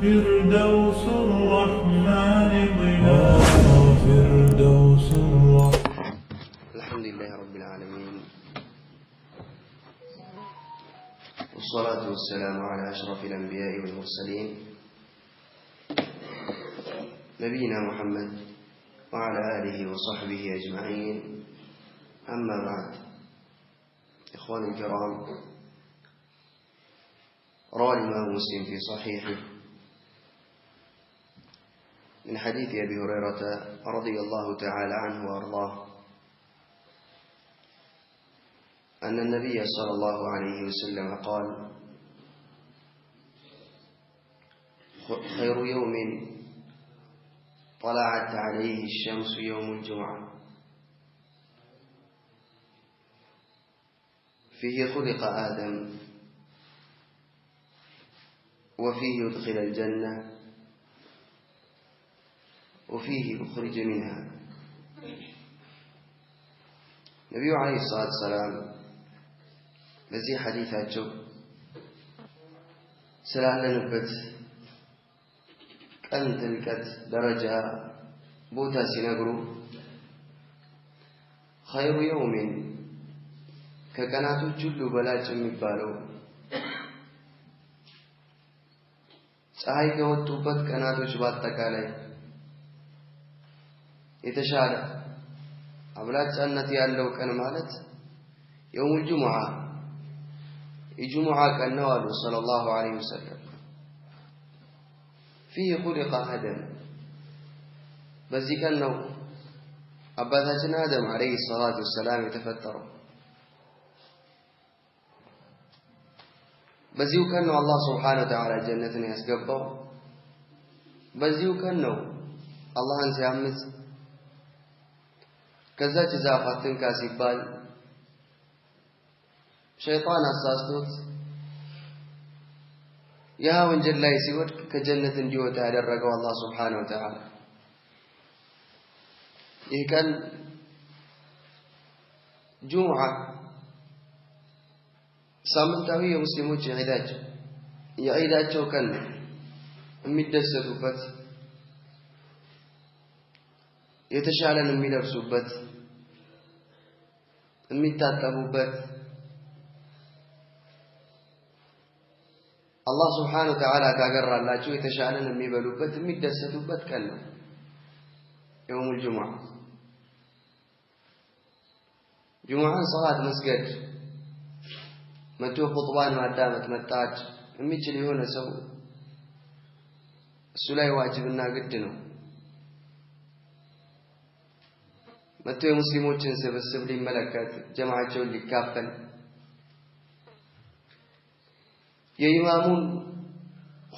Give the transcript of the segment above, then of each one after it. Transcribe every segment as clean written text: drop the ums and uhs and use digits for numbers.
فردوس الرحمن ظلال فردوس الرحمن. الحمد لله رب العالمين، والصلاة والسلام على أشرف الأنبياء والمرسلين نبينا محمد وعلى آله وصحبه أجمعين. أما بعد، إخواني الكرام، روى الإمام مسلم في صحيحه من حديث أبي هريرة رضي الله تعالى عنه وأرضاه أن النبي صلى الله عليه وسلم قال: خير يوم طلعت عليه الشمس يوم الجمعة، فيه خلق آدم وفيه يدخل الجنة وفيه يخرج منها. النبي عليه الصلاة والسلام በዚህ ሐዲታቸው ስላለንበት ቀን ጥልቀት ደረጃ ቦታ ሲነግሩ خير يوم ከቀናቶች ሁሉ በላጭ የሚባለው ፀሐይ ከወጡበት ቀናቶች በአጠቃላይ የተሻለ አብላጫነት ያለው ቀን ማለት يوم الجمعة الجمعة كان نوال صلى الله عليه وسلم فيه خلق آدم، بذي كان نو أباتنا آدم عليه الصلاة والسلام يتفتر، بذي كان نو الله سبحانه وتعالى جنة يسقبه، بذي كان نو الله أنسى عمز كذا جزاقات كاسبال شيطان أساسوت يا وانجل لا يسيور كجنة ديوتا على الرقوة الله سبحانه وتعالى. إيه كان جمعة سامنتاوية مسلمون عداج يا عداج وكان مدسة بات يتشعلن ملبسوا بات متاتبوا بات الله سبحانه وتعالى كاغر الله شو يتشالن የሚበሉበት የሚደሰቱበት ቀን ነው يوم الجمعة። جمعة صلاة مسجد መጥቶ ኹጥባን ማዳመጥ መጣች የሚችል የሆነ ሰው እሱ ላይ ዋጅብና ግድ ነው። መጥቶ የሙስሊሞችን ስብስብ ሊመለከት ጀማዓቸውን ሊካፈል የኢማሙን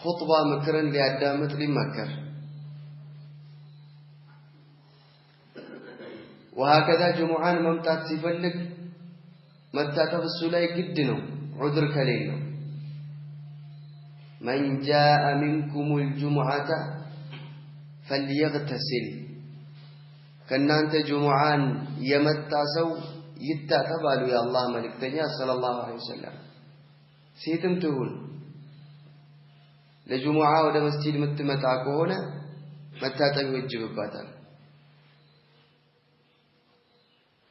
ኹጥባ ምክርን ሊያዳምጥ ሊመከር وهكذا جمعان መምጣት ሲፈልግ መታጠብ እሱ ላይ ግድ ነው ዑذር ከሌለው من جاء منكم الجمعة فليغتسل ከናንተ ጁሙዓን የመጣ ሰው ይታጠብ አሉ የአላህ መልእክተኛ ሰለላሁ ዐለይሂ ወሰለም። ሴትም ትሁን ለጁሙዓ ወደ መስጂድ የምትመጣ ከሆነ መታጠብ ይወጅብባታል።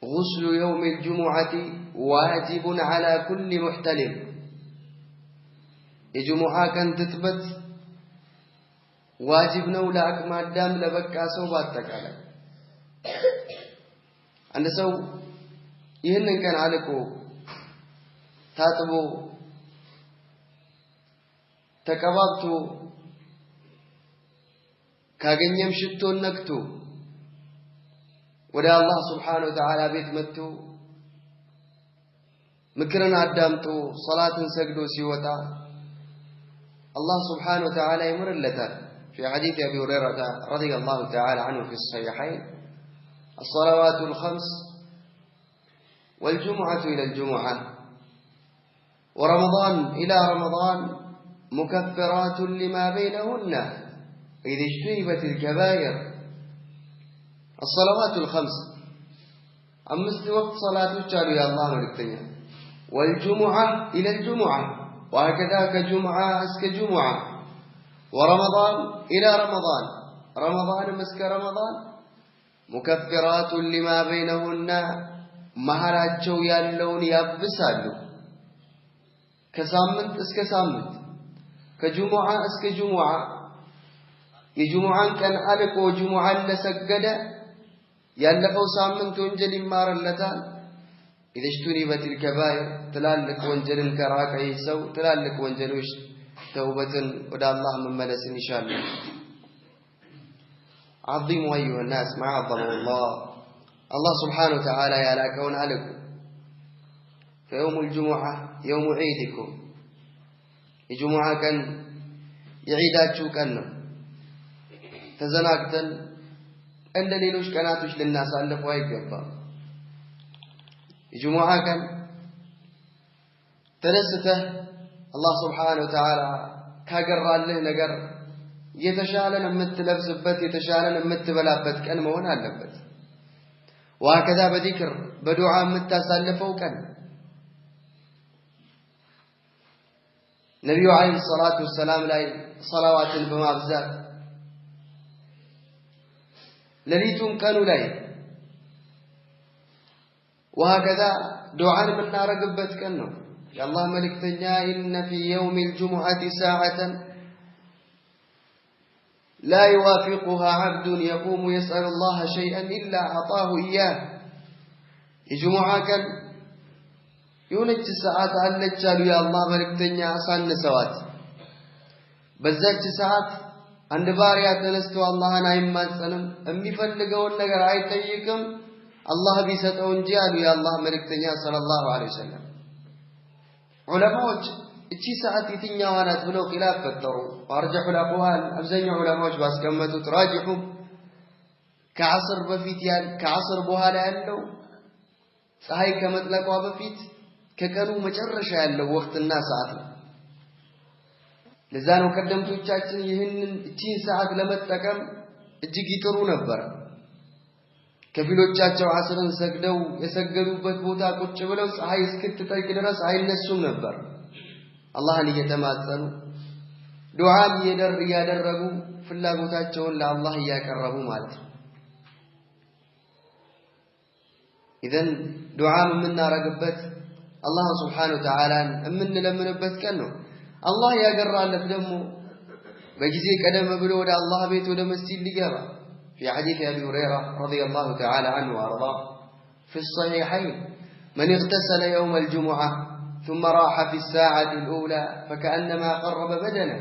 غسل يوم الجمعة واجب على كل محتلم الجمعة كان تثبت واجب ነው ለአቅመ አዳም ለበቃ ሰው ባጠቃላይ። አንድ ሰው ይህንን ቀን አልቆ ታጥቦ ተቀባብቶ ካገኘም ሽቶ ነክቶ ወደ አላህ Subhanahu Wa Ta'ala ቤት መጥቶ ምክርን አዳምጦ ሶላትን ሰግዶ ሲወጣ አላህ Subhanahu Wa Ta'ala ይምርለታል። في حديث أبي هريرة رضي الله تعالى عنه في الصحيحين: الصلوات الخمس والجمعة إلى الجمعة ورمضان إلى رمضان مكفرات لما بينهن إذا اجتنبت الكبائر. الصلوات الخمس أمست وقت صلاة الشهر يا الله ملكتني، والجمعة إلى الجمعة وهكذا كجمعة أسك جمعة ورمضان إلى رمضان رمضان مسك رمضان مكفرات لما بينهن مهراجو يالون يابسالو كسامنت اسك سامنت كجمعة اسك جمعة يجمعان كان ألقو جمعان لسجد يالفو سامنت وانجل مارلتان إذا اجتنبت الكبائر تلالك وانجل كراك يسو تلالك وانجلوش توبة ودى الله من ملس إن شاء الله عظيموا أيها الناس ما عظموا الله سبحانه وتعالى يا لكون عليكم فيوم الجمعة يوم عيدكم الجمعة كان يعيدات شو كانوا تزناكتن عند ليلوش كاناتوش للناس ألفوا يقبا الجمعة كان تلسته الله سبحانه وتعالى كاقر له نقر يتشالن متلبسبت يتشالن متبلابت كان مهون هاللبت وهكذا بذكر بدعاء متسلفوا كان نبي عليه الصلاة والسلام لا صلوات بمابزات لليتم كانوا لا وهكذا دعاء من نار قبت كانوا يا الله ملك تنيا إن في يوم الجمعة ساعة لا يوافقها عبد يقوم يسأل الله شيئا إلا أعطاه إياه الجمعة كان يونج ساعات أنجال يا الله ملك تنيا أصان سوات بزاج ساعات عند باريات نستوى الله نايم ما سنم أمي فلقوا النقر عيتيكم الله بيستون جالوا يا الله ملك تنيا صلى الله عليه وسلم علماء እቺ ሰዓት የትኛዋ ናት ብለው ኺላፍ ፈጠሩ ወርጀሁ الأقوال አብዛኛው ዑለማዎች ባስቀመጡት ራጅሑ ከዓስር በፊት ከዓስር በኋላ ያለው ፀሐይ ከመጥለቋ በፊት ከቀኑ መጨረሻ ያለው ወቅትና ሰዓት ነው ለዛ ነው ቀደምቶቻችን ይህንን እቺን ሰዓት ለመጠቀም እጅግ ይጥሩ ነበር ከፊሎቻቸው ዓስርን ሰግደው የሰገዱበት ቦታ ቁጭ ብለው ፀሐይ እስክትጠልቅ ድረስ አይነሱም ነበር አላህን እየተማጸኑ ዱዓም ያደረጉ ፍላጎታቸውን ለአላህ ያቀርቡ ማለት ነው ኢዘን ዱዓም የምናረግበት አላህ Subhanahu Wa Ta'ala የምንለምንበት ቀን ነው አላህ ያገራለት ደግሞ በጊዜ ቀደም ብሎ ወደ አላህ ቤት ወደ መስጂድ ሊገባ في حديث أبي هريرة رضي الله تعالى عنه وأرضاه في الصحيحين من اغتسل يوم الجمعة ثم راح في الساعة الأولى فكأنما قرب بدنه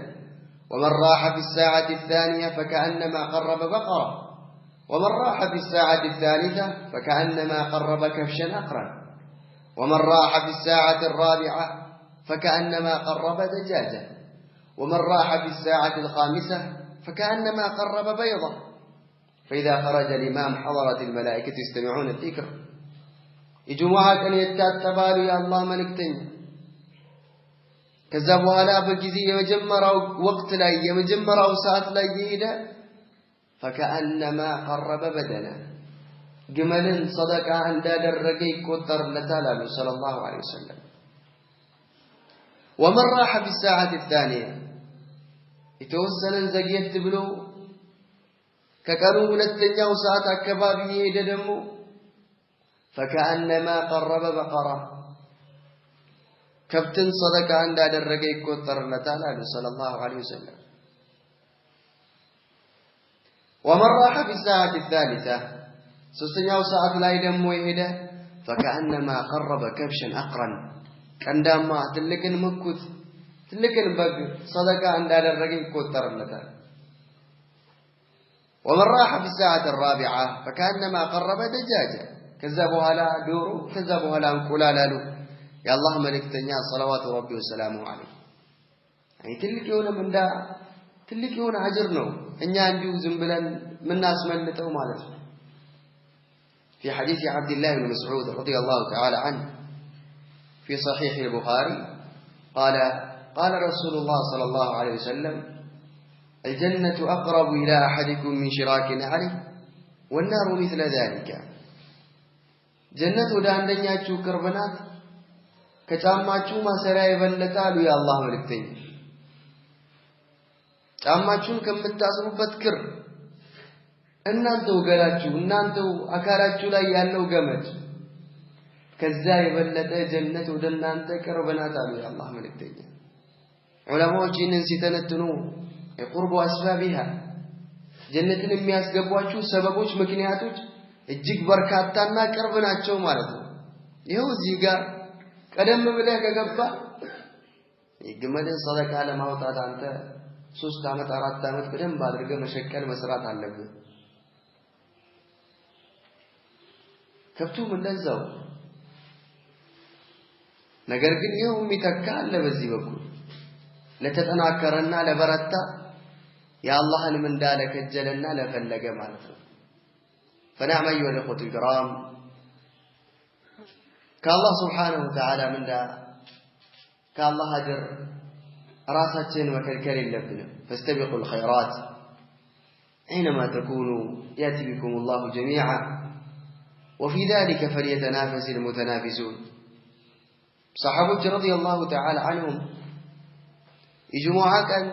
ومن راح في الساعة الثانية فكأنما قرب بقرة ومن راح في الساعة الثالثة فكأنما قرب كبشا أقرا ومن راح في الساعة الرابعة فكأنما قرب دجاجة ومن راح في الساعة الخامسة فكأنما قرب بيضة فإذا خرج الإمام حضرت الملائكة يستمعون الذكر الجمعة كان يتكتبال يا الله ملكتين كذبوا هلا بالجزي يمجمروا وقت لا يمجمروا ساعة لا يهيدا فكأنما قرب بدنا جمل صدق عند الرقي كتر لتالى صلى الله عليه وسلم ومن راح في الساعة الثانية يتوسل زقيت بلو ككانوا ሁለተኛው ሰዓት አካባቢ የሄደ ደግሞ فكأنما قرب بقرة كبتن صدقة እንዳደረገ ይቆጠርለታል አሉ صلى الله عليه وسلم ومن راح في الساعة الثالثة ሶስተኛው ሰዓት ላይ ደግሞ የሄደ فكأنما قرب كبشا أقرا ቀንዳማ ትልቅን መኩት ትልቅን በግ صدقة እንዳደረገ ይቆጠርለታል ومن راح في الساعة الرابعة فكأنما قرب دجاجة كذبوا هلا دورو كذبوا هلا انقلالالو يا الله ملك تنيا صلوات ربي وسلامه عليه يعني تلك يوم من دا تلك يوم أجر نو إني عندي زنبلا من ناس ملتهم مالك في حديث عبد الله بن مسعود رضي الله تعالى عنه في صحيح البخاري قال رسول الله صلى الله عليه وسلم الجنة أقرب إلى أحدكم من شراك نعله والنار مثل ذلك جنة داندنياتشو كربنات كتاماتشو ما سراي بلتالو يا الله ملكتين ጫማችሁን ከምታስሩበት ክር እናንተው ገላችሁ እናንተው አካላችሁ ላይ ያለው ገመድ ከዛ የበለጠ ጀነት ወደ እናንተ ቅርብ ናት አሉ የአላህ መልእክተኛ። ዑለማዎች ይህንን ሲተነትኑ የቁርቡ አስባቢሃ ጀነትን የሚያስገቧችሁ ሰበቦች ምክንያቶች እጅግ በርካታና ቅርብ ናቸው ማለት ነው። ይኸው እዚህ ጋር ቀደም ብለህ ከገባ የግመልን ሰደቃ ለማውጣት አንተ 3 ዓመት 4 ዓመት በደንብ አድርገህ መሸቀል መስራት አለብህ። ከብቱም እንደዛው። ነገር ግን ይኸው የሚተካ አለ በዚህ በኩል ለተጠናከረና ለበረታ የአላህን ምንዳ ለከጀለና ለፈለገ ማለት ነው። فنعم أيها الأخوة الكرام كالله سبحانه وتعالى مندا كالله أجر راساتين وكالكل لبنا فاستبقوا الخيرات أينما تكونوا يأتي بكم الله جميعا وفي ذلك فليتنافس المتنافسون. صحابة رضي الله تعالى عنهم يجمعوا كان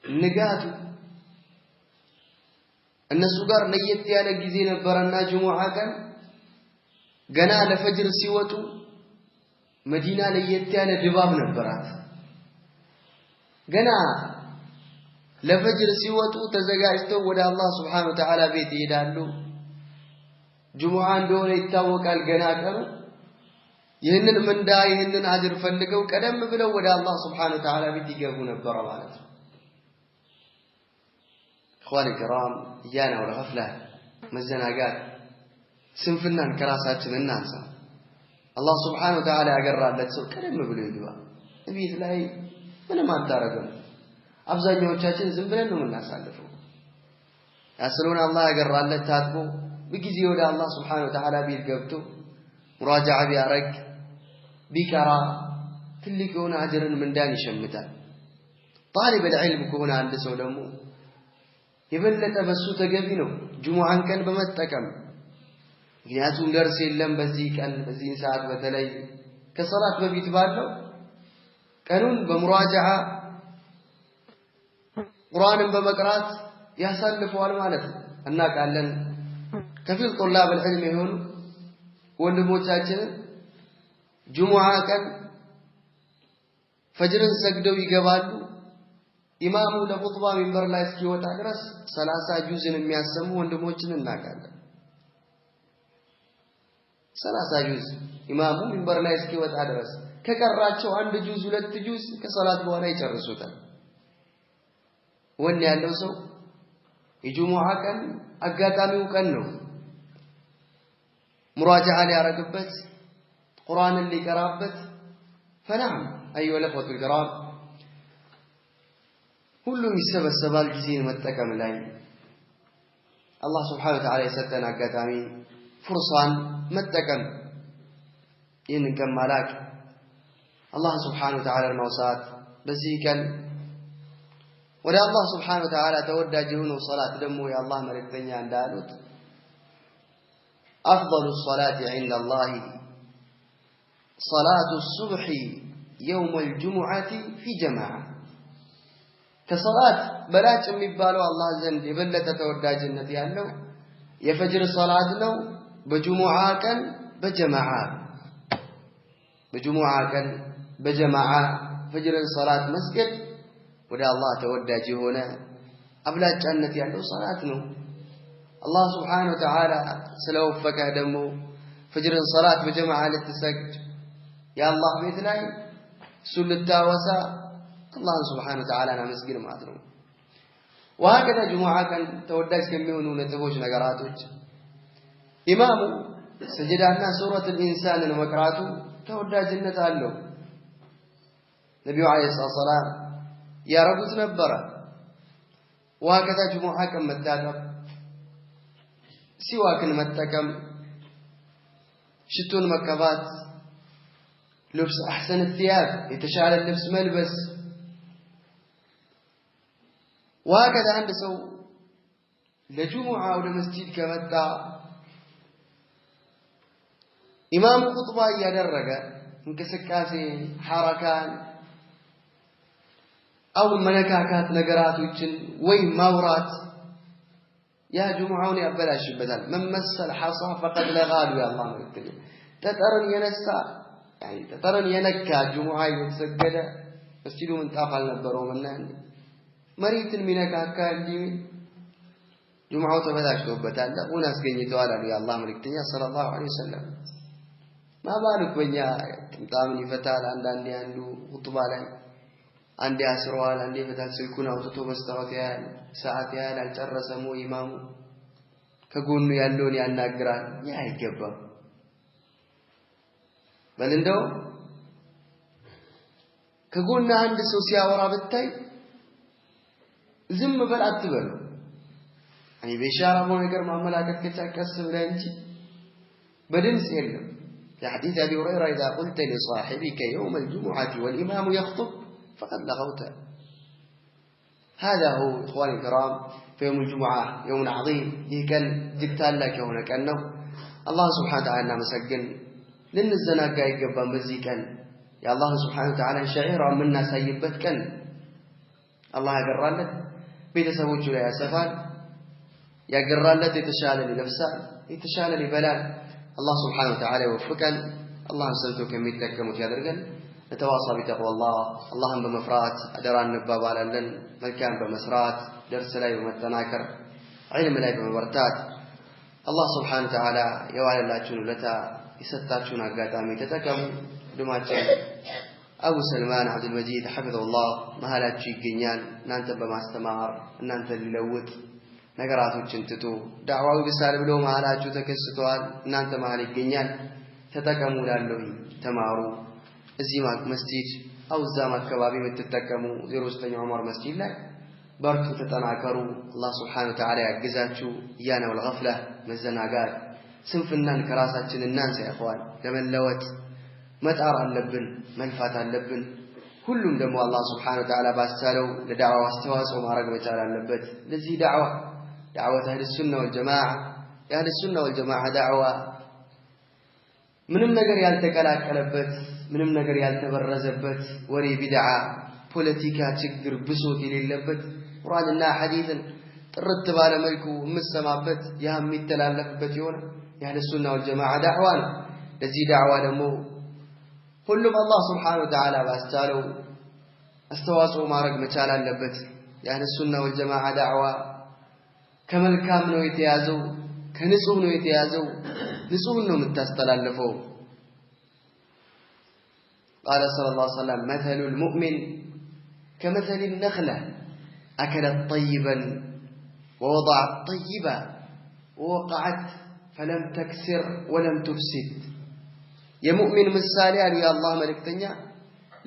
نقاتوا الناس قار ليت يالا ጊዜ ነበርና ጁሙዓ ቀን ገና ለፈጅር ሲወጡ መዲና ለየት ያለ ድባብ ነበራት። ገና ለፈጅር ሲወጡ ተዘጋጅተው ወደ አላህ Subhanahu Wa Ta'ala ቤት ይሄዳሉ። ጁሙዓ እንደሆነ ይታወቃል ገና ቀኑ። ይህንን ምንዳ ይህንን አጅር ፈልገው ቀደም ብለው ወደ አላህ Subhanahu Wa Ta'ala ቤት ይገቡ ነበር ማለት ነው። إخواني الكرام إيانا والغفلة مزناقات سنفنان كراساتنا الناس الله سبحانه وتعالى أقرر لتسوء كلام بلو يدوا نبي ثلاثي من ما انتاركم أفضل يوجاتين زنبلنهم الناس عندفوا يسألون الله أقرر لتاتبوا بكزي ولا الله سبحانه وتعالى بيرقبتوا مراجعة بيارك بكرا كل كون أجر من داني شمتا طالب العلم كون عند سولمو የበለጠ በሱ ተገቢ ነው ጁሙዓን ቀን በመጠቀም ምክንያቱም ደርስ የለም በዚህ ቀን በዚህ ሰዓት በተለይ ከሰላት በፊት ባለው ቀኑን በሙራጃዓ ቁርአንን በመቅራት ያሳልፈዋል ማለት ነው። እናውቃለን ከፊል طلاب العلم የሆኑ ወንድሞቻችን ጁሙዓ ቀን ፈጅርን ሰግደው ይገባሉ። ኢማሙ ለኹጥባ ሚንበር ላይ እስኪወጣ ድረስ 30 ጁዝን የሚያሰሙ ወንድሞችን እናውቃለን። 30 ጁዝ ኢማሙ ሚንበር ላይ እስኪወጣ ድረስ ከቀራቸው 1 ጁዝ 2 ጁዝ ከሰላት በኋላ ይጨርሱታል። ወን ያለው ሰው የጁሙዓ ቀን አጋጣሚው ቀን ነው ሙራጃዓ ሊያረግበት ቁርአንን ሊቀራበት فنعم أيها الأخوة الكرام ሁሉም ይሰበሰባል ጊዜን መጠቀም ላይ አላህ Subhanahu Wa Ta'ala የሰጠን አጋጣሚ ፍርሳን መጠቀም ይህንን ከማላክ አላህ Subhanahu Wa Ta'ala ማውሳት በዚህ ቀን ወደ አላህ Subhanahu Wa Ta'ala ተወዳጅ የሆነው ሶላት ደግሞ የአላህ መልእክተኛ እንዳሉት أفضل الصلاة عند الله صلاة الصبح يوم الجمعة في جماعة كصلاة بلاش የሚባለው አላህ ዘንድ የበለጠ ተወዳጅነት ያለው የፈጅር ሶላት ነው በጁሙዓ ቀን በጀማዓ ፈጅርን ሶላት መስገድ ወደ አላህ ተወዳጅ የሆነ አብላጫነት ያለው ሶላት ነው። አላህ Subhanahu Wa Ta'ala ስለወፈቀህ ደግሞ ፈጅርን ሶላት በጀማዓ ልትሰግድ የአላህ ቤት ላይ ሱልታወሳ الله سبحانه وتعالى نمسجد معذرون وهكذا جمعة كان توداج كميون نتبوش نقراتوش إمام سجدنا سورة الإنسان ومقراته توداج النتالو نبي عليه الصلاة والسلام يا رب تنبرا وهكذا جمعة كان متاكم سواك متاكم شتون مكبات لبس أحسن الثياب يتشعر اللبس ملبس وهكذا عند سو لجمعة أو لمسجد كمتع إمام خطبة يدرج انكسكاسي حركان አው መነካካት ነገራቶችን ወይ ማውራት ያ ጁሙዓውን ያበላሽበታል መመሰል ሐሳ فقد لغال يا الله መልክተኛ ተጠረን የነሳ ተጠረን የነካ ጁሙዓ የተሰገደ መስጂዱ ምንጣፍ አልነበረውምና መሬትን ሚነካካ እንዲ ጁሙዓው ተበላሽቶበታል ለቁን አስገኝተዋል አሉ ያ الله መልክተኛ ሰለላሁ ዐለይሂ ወሰለም ማባልክ በእኛ ጥምጣምን ይፈታል አንዳንዴ አንዱ ኹጥባ ላይ አንዴ አስረዋል አንዴ ፈታል ስልኩን አውጥቶ መስታወት ያያል ሰዓት ያያል አልጨረሰም ኢማሙ ከጎኑ ያለውን ያናግራል ያ አይገባም በልንደው ከጎኑ አንድ ሰው ሲያወራ ብታይ ዝም በል አትበል አይ በሻራ ነገር ማመላከት ከቻከስ ብለህ እንጂ በድምጽ የለም في حديث أبي هريرة إذا قلت لصاحبك يوم الجمعة والإمام يخطب فقد لغوت هذا هو إخواني الكرام في يوم الجمعة يوم عظيم يكن جبتال لك هنا كأنه الله سبحانه وتعالى مسجن لن الزناقة يقبا مزيكا يا الله سبحانه وتعالى شعيرا منا سيبت كان الله يقرر لك بيتسوج له يا سفال يقرر لك يتشال لنفسه يتشال لبلاد الله سبحانه وتعالى يوفقنا الله سلتو كم يتكموا يدرجن نتواصى بتقوى اللهم بمفرات أدران نباب على لن مكان بمسرات درس لا بمتناكر علم لا بمبرتات الله سبحانه وتعالى يوالي الله تشونو لتا يستاتشونا قاتامي تتكموا دماتشين أبو سلمان عبد المجيد حفظه الله مهالات شيء جنيان نانت بما استمار نانت اللوت ነገራቶችን ትቶ ዳዕዋው ቢሳል ብሎ ማላችሁ ተከስተዋል እናንተ ማል ይገኛል ተጠቀሙ ላለው ተማሩ እዚህ መስጂድ አውዛም አካባቢ የምትጠቀሙ 09 ዑመር መስጂድ ላይ በርቱ ተጠናከሩ አላህ Subhanahu Wa Ta'ala ያግዛችሁ ያነው الغفله መዘናጋት ስንፍናን ከራሳችን እናንሳ ያፈዋል ለመለወጥ መጣር አለብን መልፋት አለብን ሁሉም ደግሞ አላህ Subhanahu Wa Ta'ala ባስቻለው ለዳዕዋው አስተዋጽኦ ማድረግ መቻል አለበት ለዚህ دعوة أهل السنة والجماعة أهل السنة والجماعة دعوة منم نجر يالتكلاك كلبت منم نجر يالتبرزبت وري بدعة بوليتيكا تقدر بصوتي للبت قرآن حديثا ترتب على ملكه مسمعبت يا هم التلالفبت يونا أهل السنة والجماعة دعوة لذي دعوة لمو كلهم الله سبحانه وتعالى باستالو استواصوا ما رق مشالا لبت يا أهل السنة والجماعة دعوة ከመልካም ነው የተያዘው ከንጹህ ነው የተያዘው ንጹህ ነው የምታስተላልፈው قال صلى الله عليه وسلم مثل المؤمن كمثل النخلة أكلت طيبا ووضعت طيبا ووقعت فلم تكسر ولم تفسد يا مؤمن مثالي يا الله ملكتنيا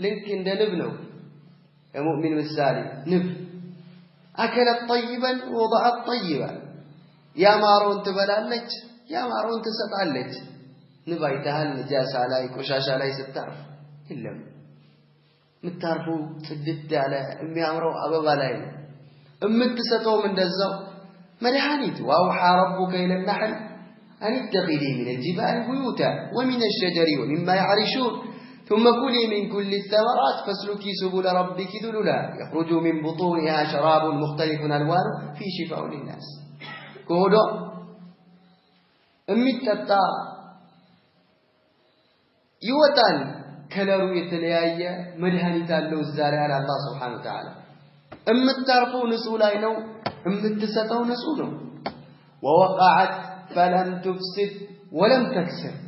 لكن ده نبنو يا مؤمن مثالي نب أكلت طيبا ووضعت طيبا يا مارون تبلالج يا مارون تسطالج نبايتها النجاسة عليك وشاشة علي ستعرف إلا متعرفوا سددت على أمي أمرو أبابا لاين أمتستو من دزو ملحانيت وأوحى ربك إلى النحل أن اتخذي من الجبال بيوتا ومن الشجر ومما يعرشون ثم كلي من كل الثمرات فاسلكي سبل ربك ذللا يخرج من بطونها شراب مختلف ألوانه في شفاء للناس كودو أمتتا يوتال كلارو يتليايا مدهانيتا لو الزارع على الله سبحانه وتعالى أمتارفو نسولاينو أمتستو نسولو ووقعت فلم تفسد ولم تكسر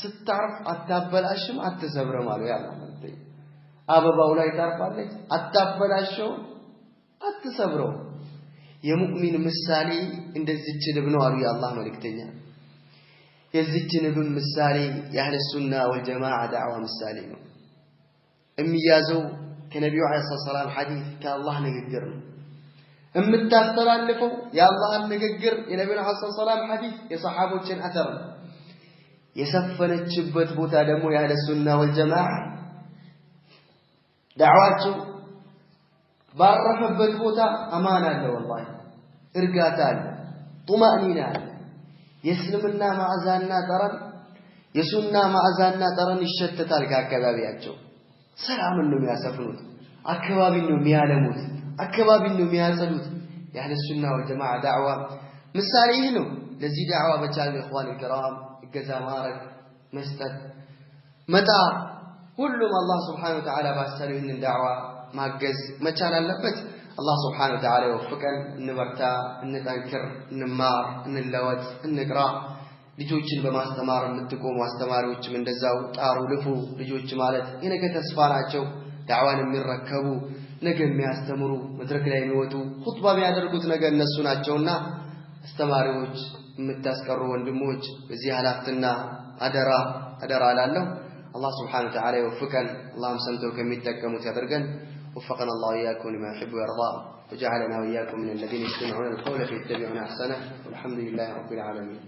ستعرف أتابلاشم أتسبر مالو يا الله ملتي أبابا ولا يتعرفالك أتابلاشو أتسبرو يا مؤمن مسالي عند الزج ابن يا الله ملكتنيا يزج ابن مسالي يا أهل السنة والجماعة دعوة مسالي أميازو كنبي عليه الصلاة والسلام حديث كالله نقدر التافتران يا الله نقدر يا نبي عليه الصلاة والسلام حديث يا صحابه كن أثر يسفنت شبت بوتا دمو يا أهل السنة والجماعة دعواته بارفبت بوتا أمانة له والله إرقاتان طمأنينة يسلمنا مع أذاننا ترن يسننا مع أذاننا ترن الشتت الكاكبابياتشو سلام النم يا سفنوت አከባቢን ነው የሚያለሙት አከባቢን ነው የሚያጸዱት የአህለ ሱና ወልጀማዓ ዳዕዋ ምሳሌ ይህ ነው ለዚህ ዳዕዋ በቻለ ኢኽዋን الكرام እገዛ ማረግ መስጠት መጣር ሁሉም አላህ Subhanahu Wa Ta'ala ባሰለው ይህን ዳዕዋ ማገዝ መቻል አለበት አላህ Subhanahu Wa Ta'ala ይወፍቀን እንበርታ እንጠንክር እንማር እንለወጥ እንቅራ ልጆችን በማስተማር የምትቆሙ አስተማሪዎችም እንደዛው ጣሩ ልፉ ልጆች ማለት የነገ ተስፋ ናቸው ዳዕዋን የሚረከቡ ነገ የሚያስተምሩ መድረክ ላይ የሚወጡ ኹጥባ የሚያደርጉት ነገ እነሱ ናቸውና አስተማሪዎች የምታስቀሩ ወንድሞች በዚህ ኃላፊነትና አደራ አላለሁ الله سبحانه وتعالى يوفقنا اللهم سمته كم يتكموا يدرجن وفقنا الله وإياكم لما يحب ويرضى وجعلنا وإياكم من الذين يستمعون القول فيتبعون أحسنه والحمد لله رب العالمين